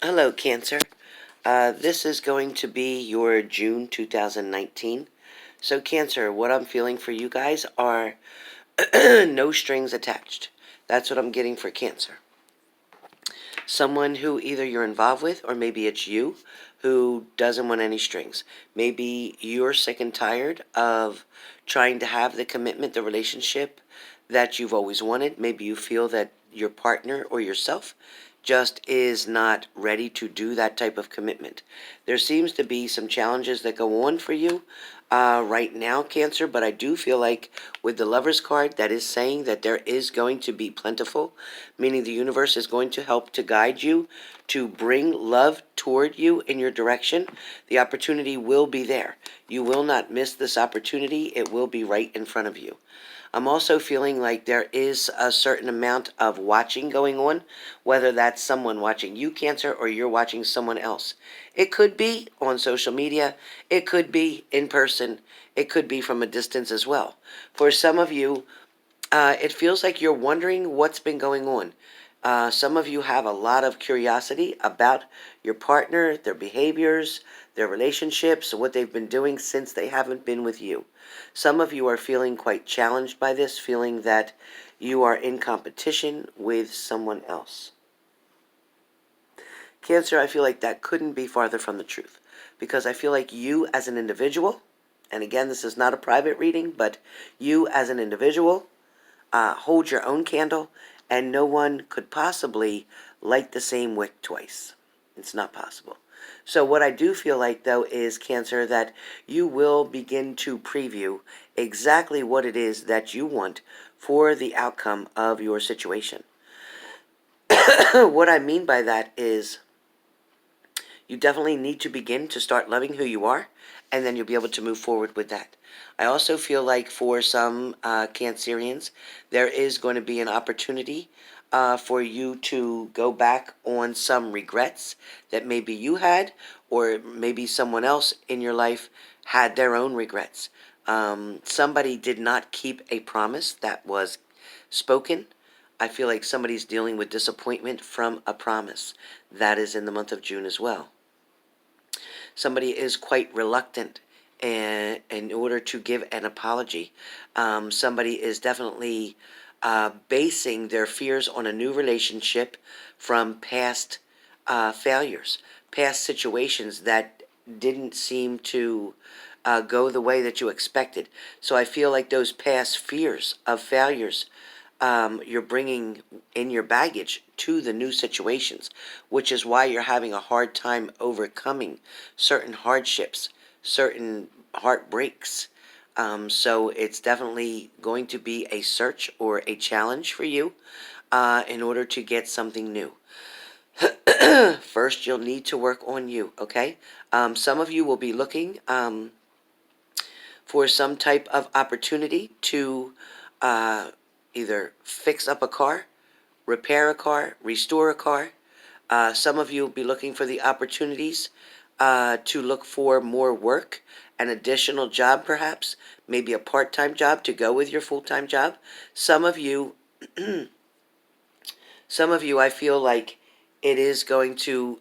Hello, Cancer. This is going to be your June 2019. So, Cancer, what I'm feeling for you guys are no strings attached. That's what I'm getting for Cancer. Someone who either you're involved with, or maybe it's you, who doesn't want any strings. Maybe you're sick and tired of trying to have the commitment, the relationship that you've always wanted. Maybe you feel that your partner or yourself just is not ready to do that type of commitment. There seems to be some challenges that go on for you right now, Cancer, but I do feel like with the Lover's card, that is saying that there is going to be plentiful, meaning the universe is going to help to guide you to bring love toward you in your direction. The opportunity will be there. You will not miss this opportunity. It will be right in front of you. I'm also feeling like there is a certain amount of watching going on, whether that's someone watching you, Cancer, or you're watching someone else. It could be on social media. It could be in person. It could be from a distance as well. For some of you, it feels like you're wondering what's been going on. Some of you have a lot of curiosity about your partner, their behaviors, their relationships, what they've been doing since they haven't been with you. Some of you are feeling quite challenged by this, feeling that you are in competition with someone else. Cancer, I feel like that couldn't be farther from the truth, because I feel like you as an individual, and again, this is not a private reading, but you as an individual hold your own candle, and no one could possibly light the same wick twice. It's not possible. So what I do feel like, though, is, Cancer, that you will begin to preview exactly what it is that you want for the outcome of your situation. What I mean by that is you definitely need to begin to start loving who you are, and then you'll be able to move forward with that. I also feel like for some Cancerians, there is going to be an opportunity for you to go back on some regrets that maybe you had, or maybe someone else in your life had their own regrets. Somebody did not keep a promise that was spoken. I feel like somebody's dealing with disappointment from a promise. That is in the month of June as well. Somebody is quite reluctant in order to give an apology. Somebody is definitely basing their fears on a new relationship from past failures, past situations that didn't seem to go the way that you expected. So I feel like those past fears of failures you're bringing in your baggage to the new situations, which is why you're having a hard time overcoming certain hardships, certain heartbreaks. So it's definitely going to be a search or a challenge for you in order to get something new. First, you'll need to work on you, okay? Some of you will be looking for some type of opportunity to either fix up a car, repair a car, restore a car. Some of you will be looking for the opportunities to look for more work, an additional job perhaps, maybe a part-time job to go with your full-time job. Some of you, I feel like it is going to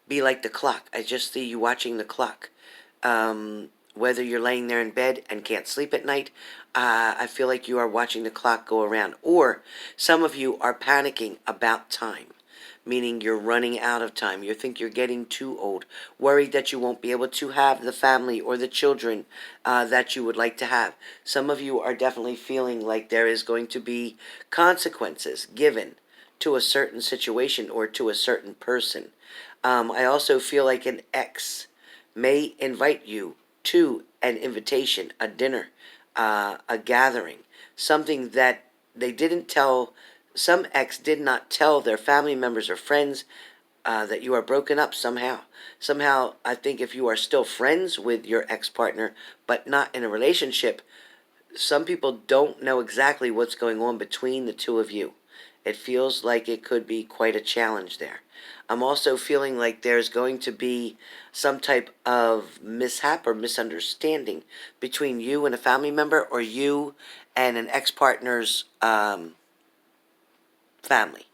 be like the clock. I just see you watching the clock. Whether you're laying there in bed and can't sleep at night, I feel like you are watching the clock go around. Or some of you are panicking about time, meaning you're running out of time. You think you're getting too old, worried that you won't be able to have the family or the children that you would like to have. Some of you are definitely feeling like there is going to be consequences given to a certain situation or to a certain person. I also feel like an ex may invite you to an invitation, a dinner, a gathering, something that they didn't tell, some ex did not tell their family members or friends that you are broken up somehow. Somehow, I think if you are still friends with your ex-partner, but not in a relationship, some people don't know exactly what's going on between the two of you. It feels like it could be quite a challenge there. I'm also feeling like there's going to be some type of mishap or misunderstanding between you and a family member, or you and an ex-partner's family.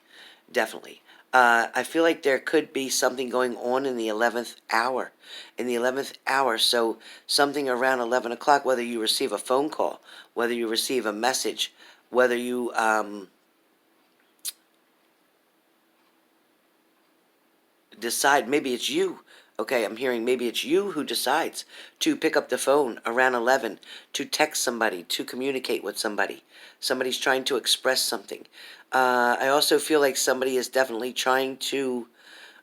Definitely. I feel like there could be something going on in the 11th hour. In the 11th hour, so something around 11 o'clock, whether you receive a phone call, whether you receive a message, whether you decide, maybe it's you. Okay, I'm hearing maybe it's you who decides to pick up the phone around 11, to text somebody, to communicate with somebody. Somebody's trying to express something. I also feel like somebody is definitely trying to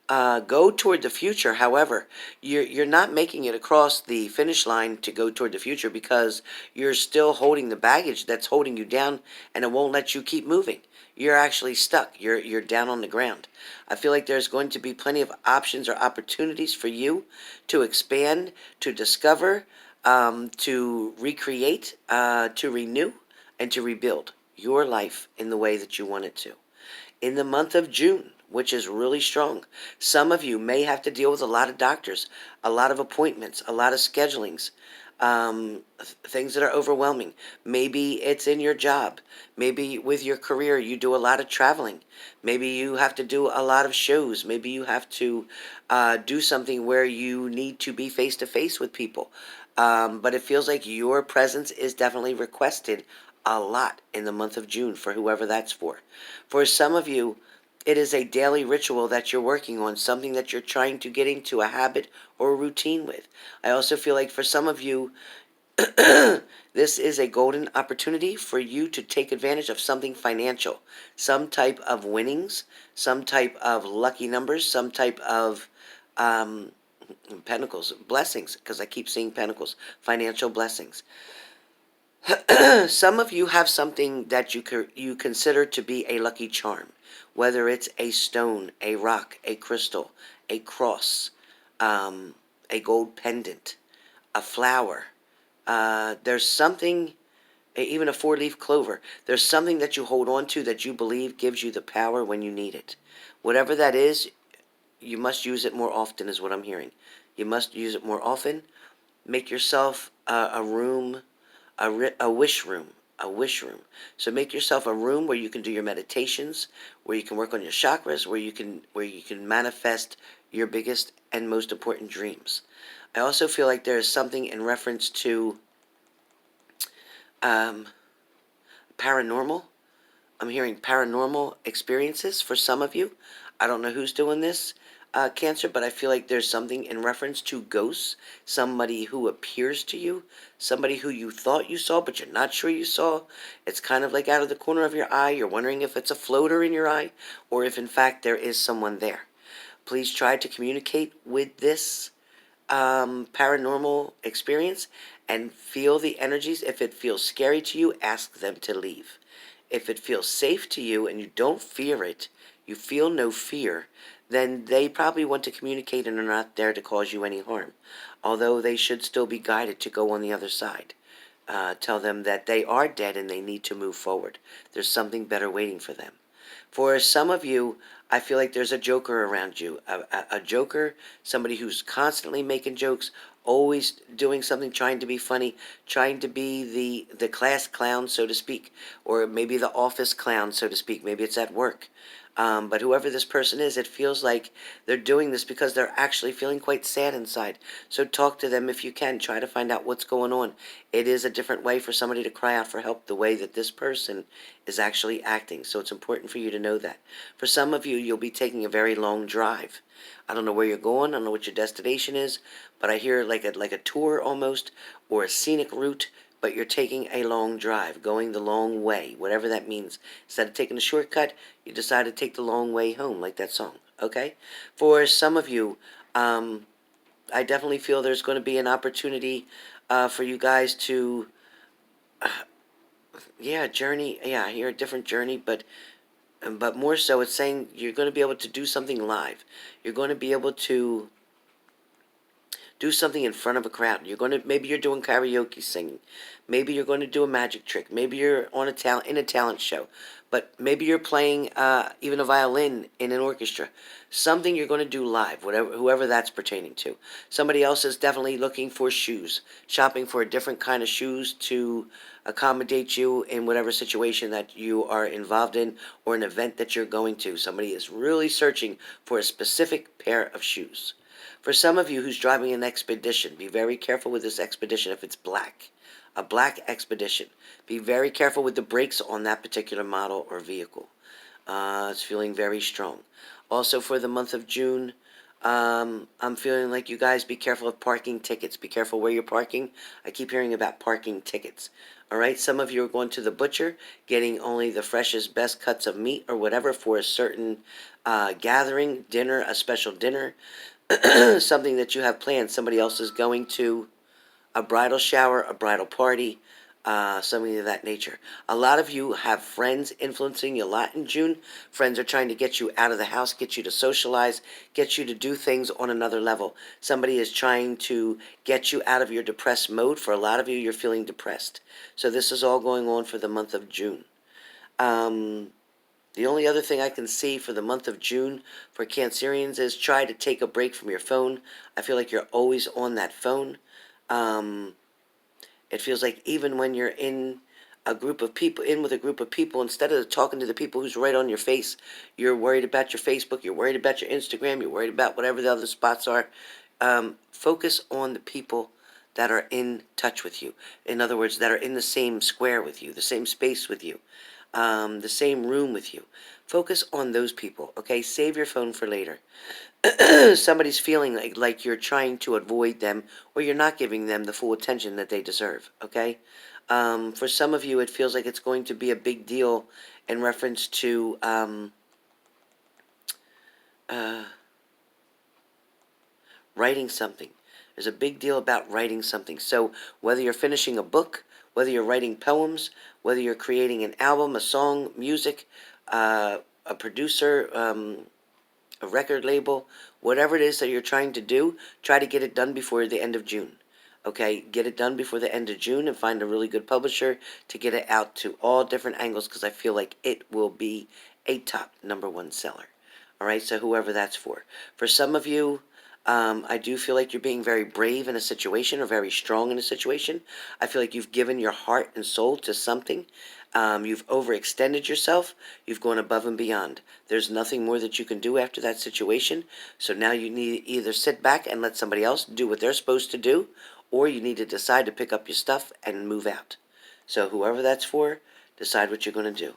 go toward the future. However, you're not making it across the finish line to go toward the future because you're still holding the baggage that's holding you down, and it won't let you keep moving. You're actually stuck. You're down on the ground. I feel like there's going to be plenty of options or opportunities for you to expand, to discover, to recreate, to renew, and to rebuild your life in the way that you want it to. In the month of June, which is really strong, some of you may have to deal with a lot of doctors, a lot of appointments, a lot of schedulings, things that are overwhelming. Maybe it's in your job. Maybe with your career you do a lot of traveling. Maybe you have to do a lot of shows. Maybe you have to do something where you need to be face to face with people. But it feels like your presence is definitely requested a lot in the month of June for whoever that's for. For some of you, it is a daily ritual that you're working on, something that you're trying to get into a habit or a routine with. I also feel like for some of you, this is a golden opportunity for you to take advantage of something financial, some type of winnings, some type of lucky numbers, some type of pentacles, blessings, because I keep seeing pentacles, financial blessings. Some of you have something that you consider to be a lucky charm, whether it's a stone, a rock, a crystal, a cross, a gold pendant, a flower. There's something, even a four-leaf clover. There's something that you hold on to that you believe gives you the power when you need it. Whatever that is, you must use it more often, is what I'm hearing. You must use it more often. Make yourself a room, a wish room, a wish room. So make yourself a room where you can do your meditations, where you can work on your chakras, where you can manifest your biggest and most important dreams. I also feel like there is something in reference to paranormal. I'm hearing paranormal experiences for some of you. I don't know who's doing this, Cancer, but I feel like there's something in reference to ghosts, somebody who appears to you, somebody who you thought you saw, but you're not sure you saw. It's kind of like out of the corner of your eye. You're wondering if it's a floater in your eye, or if in fact there is someone there. Please try to communicate with this paranormal experience and feel the energies. If it feels scary to you, ask them to leave. If it feels safe to you and you don't fear it, you feel no fear, then they probably want to communicate and are not there to cause you any harm. Although they should still be guided to go on the other side. Tell them that they are dead and they need to move forward. There's something better waiting for them. For some of you, I feel like there's a joker around you. A joker, somebody who's constantly making jokes, always doing something, trying to be funny, trying to be the class clown, so to speak, or maybe the office clown, so to speak. Maybe it's at work. But whoever this person is, it feels like they're doing this because they're actually feeling quite sad inside. So talk to them if you can. Try to find out what's going on. It is a different way for somebody to cry out for help, the way that this person is actually acting. So it's important for you to know that. For some of you, you'll be taking a very long drive. I don't know where you're going. I don't know what your destination is, but I hear like a tour almost, or a scenic route. But you're taking a long drive, going the long way, whatever that means. Instead of taking a shortcut, you decide to take the long way home, like that song, okay? For some of you, I definitely feel there's going to be an opportunity for you guys to, journey. Yeah, I hear a different journey, but more so it's saying you're going to be able to do something live. You're going to be able to do something in front of a crowd. Maybe you're doing karaoke singing. Maybe you're going to do a magic trick. Maybe you're on in a talent show. but maybe you're playing even a violin in an orchestra. Something you're going to do live, whoever that's pertaining to. Somebody else is definitely looking for shoes, shopping for a different kind of shoes to accommodate you in whatever situation that you are involved in or an event that you're going to. Somebody is really searching for a specific pair of shoes. For some of you who's driving an expedition, be very careful with this expedition if it's black. A black expedition. Be very careful with the brakes on that particular model or vehicle. It's feeling very strong. Also for the month of June, I'm feeling like you guys be careful of parking tickets. Be careful where you're parking. I keep hearing about parking tickets. All right, some of you are going to the butcher, getting only the freshest, best cuts of meat or whatever for a certain gathering, dinner, a special dinner, something that you have planned. Somebody else is going to a bridal shower, a bridal party, something of that nature. A lot of you have friends influencing you a lot in June. Friends are trying to get you out of the house, get you to socialize, get you to do things on another level. Somebody is trying to get you out of your depressed mode. For a lot of you, you're feeling depressed. So this is all going on for the month of June. The only other thing I can see for the month of June for Cancerians is try to take a break from your phone. I feel like you're always on that phone. It feels like even when you're in with a group of people, instead of talking to the people who's right on your face, you're worried about your Facebook, you're worried about your Instagram, you're worried about whatever the other spots are. Focus on the people that are in touch with you. In other words, that are in the same square with you, the same space with you, the same room with you. Focus on those people, okay? Save your phone for later. Somebody's feeling like you're trying to avoid them or you're not giving them the full attention that they deserve, okay? For some of you, it feels like it's going to be a big deal in reference to writing something. There's a big deal about writing something. So whether you're finishing a book, whether you're writing poems, whether you're creating an album, a song, music, a producer, a record label, whatever it is that you're trying to do, try to get it done before the end of June. Okay, get it done before the end of June and find a really good publisher to get it out to all different angles because I feel like it will be a top #1 seller. All right, so whoever that's for. For some of you, I do feel like you're being very brave in a situation or very strong in a situation. I feel like you've given your heart and soul to something. You've overextended yourself. You've gone above and beyond. There's nothing more that you can do after that situation. So now you need to either sit back and let somebody else do what they're supposed to do, or you need to decide to pick up your stuff and move out. So whoever that's for, decide what you're going to do.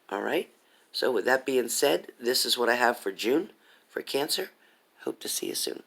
All right? So with that being said, this is what I have for June for Cancer. Hope to see you soon.